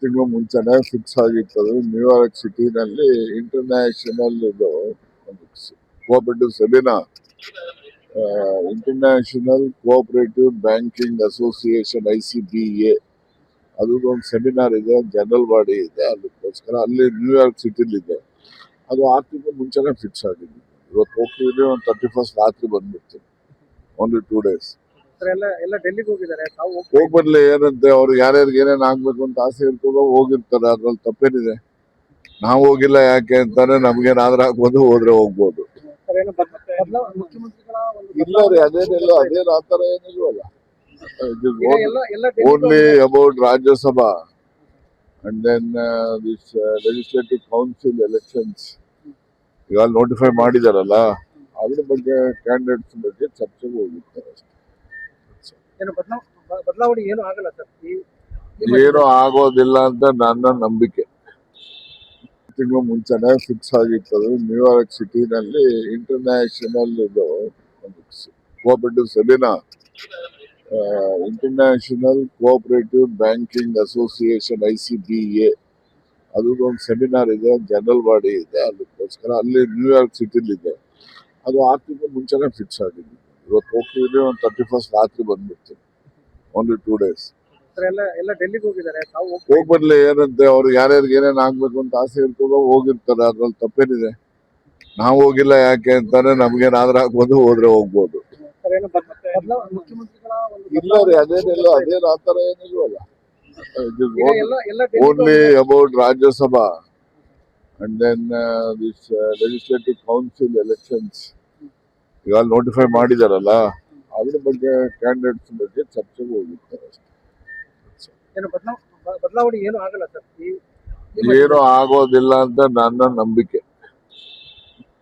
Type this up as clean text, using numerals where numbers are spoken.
ತಿಂಗಳು ಮುಂಚೆನೆ ಫಿಕ್ಸ್ ಆಗಿತ್ತು. ನ್ಯೂಯಾರ್ಕ್ ಸಿಟಿನಲ್ಲಿ ಇಂಟರ್ನ್ಯಾಷನಲ್ ಇದು cooperative seminar, international cooperative banking association ICBA ಅದು ಒಂದು ಸೆಮಿನಾರ್ ಇದೆ, ಜನರಲ್ ಬಾಡಿ ಇದೆ. ಅದಕ್ಕೋಸ್ಕರ ಅಲ್ಲಿ ನ್ಯೂಯಾರ್ಕ್ ಸಿಟಿಲಿ ಇದೆ. ಅದು 6 ತಿಂಗಳು ಮುಂಚೆನೆ ಫಿಕ್ಸ್ ಆಗಿದೆ. ಇವತ್ತು ಹೋಗ್ತಿದ್ರೆ ಒಂದು 31st ರಾತ್ರಿ ಬಂದ್ಬಿಡ್ತೀನಿ. Only 2 days. ಎಲ್ಲ ಡೆಲ್ಲಿಗೆ ಹೋಗಿದ್ದಾರೆ. ಹೋಗ್ ಬರ್ಲಿ, ಏನಂತೆ ಅವ್ರು ಯಾರ್ಯಾರಿಗೆ ಏನೇನ್ ಆಗ್ಬೇಕು ಅಂತ ಆಸೆ ಇರ್ತದೋ ಹೋಗಿರ್ತಾರೆ. ಅದ್ರಲ್ಲಿ ತಪ್ಪೇನಿದೆ? ನಾವು ಹೋಗಿಲ್ಲ ಯಾಕೆ ಅಂತಾನೆ ನಮ್ಗೇನಾದ್ರೂ ಆಗ್ಬೋದು, ಹೋದ್ರೆ ಹೋಗ್ಬೋದು. ಇಲ್ಲ ರೀ, ಅದೇನಿಲ್ಲ, ಅದೇನು ಆತರ ಏನಿಲ್ವಲ್ಲ. Only about Rajya Sabha and then this legislative council elections ಈಗ ನೋಟಿಫೈ ಮಾಡಿದಾರಲ್ಲ, ಅದ್ರ ಬಗ್ಗೆ ಕ್ಯಾಂಡಿಡೇಟ್ಸ್ ಬಗ್ಗೆ ಚರ್ಚೆಗೆ ಹೋಗಿರ್ತಾರೆ ಅಷ್ಟೇ. ಬದಲಾವಣೆ ಏನು ಆಗಲ್ಲ ಸರ್. ಏನು ಆಗೋದಿಲ್ಲ ಅಂತ ನನ್ನ ನಂಬಿಕೆ. ತಿಂಗಳು ಮುಂಚೆನೆ ಫಿಕ್ಸ್ ಆಗಿತ್ತು. ನ್ಯೂಯಾರ್ಕ್ ಸಿಟಿನಲ್ಲಿ ಇಂಟರ್ನ್ಯಾಷನಲ್ ಇದು cooperative seminar, international cooperative banking association ICBA ಅದು ಒಂದು ಸೆಮಿನಾರ್ ಇದೆ, ಜನರಲ್ ಬಾಡಿ ಇದೆ. ಅದಕ್ಕೋಸ್ಕರ ಅಲ್ಲಿ ನ್ಯೂಯಾರ್ಕ್ ಸಿಟಿಲಿ ಇದೆ. ಅದು 6 ತಿಂಗಳು ಮುಂಚೆನೆ ಫಿಕ್ಸ್ ಆಗಿದೆ. ಇವತ್ತು ಹೋಗ್ತಿದ್ರೆ ಒಂದು 31st ರಾತ್ರಿ ಬಂದ್ಬಿಡ್ತೀನಿ. Only 2 days. ಎಲ್ಲ ಡೆಲ್ಲಿಗೆ ಹೋಗಿದ್ದಾರೆ. ಹೋಗ್ ಬರ್ಲಿ, ಏನಂತೆ ಅವ್ರು ಯಾರ್ಯಾರಿಗೆ ಏನೇನ್ ಆಗ್ಬೇಕು ಅಂತ ಆಸೆ ಇರ್ತದೋ ಹೋಗಿರ್ತಾರೆ. ಅದ್ರಲ್ಲಿ ತಪ್ಪೇನಿದೆ? ನಾವು ಹೋಗಿಲ್ಲ ಯಾಕೆ ಅಂತಾನೆ ನಮ್ಗೇನಾದ್ರೂ ಆಗ್ಬೋದು, ಹೋದ್ರೆ ಹೋಗ್ಬೋದು. ಇಲ್ಲ ರೀ, ಅದೇನಿಲ್ಲ, ಅದೇನು ಆತರ ಏನಿಲ್ವಲ್ಲ. Only about Rajya Sabha and then this legislative council elections ಈಗ ನೋಟಿಫೈ ಮಾಡಿದಾರಲ್ಲ, ಅದ್ರ ಬಗ್ಗೆ ಕ್ಯಾಂಡಿಡೇಟ್ಸ್ ಬಗ್ಗೆ ಚರ್ಚೆಗೆ ಹೋಗಿರ್ತಾರೆ ಅಷ್ಟೇ. ಬದಲಾವಣೆ ಏನು ಆಗಲ್ಲ ಸರ್. ಏನು ಆಗೋದಿಲ್ಲ ಅಂತ ನನ್ನ ನಂಬಿಕೆ.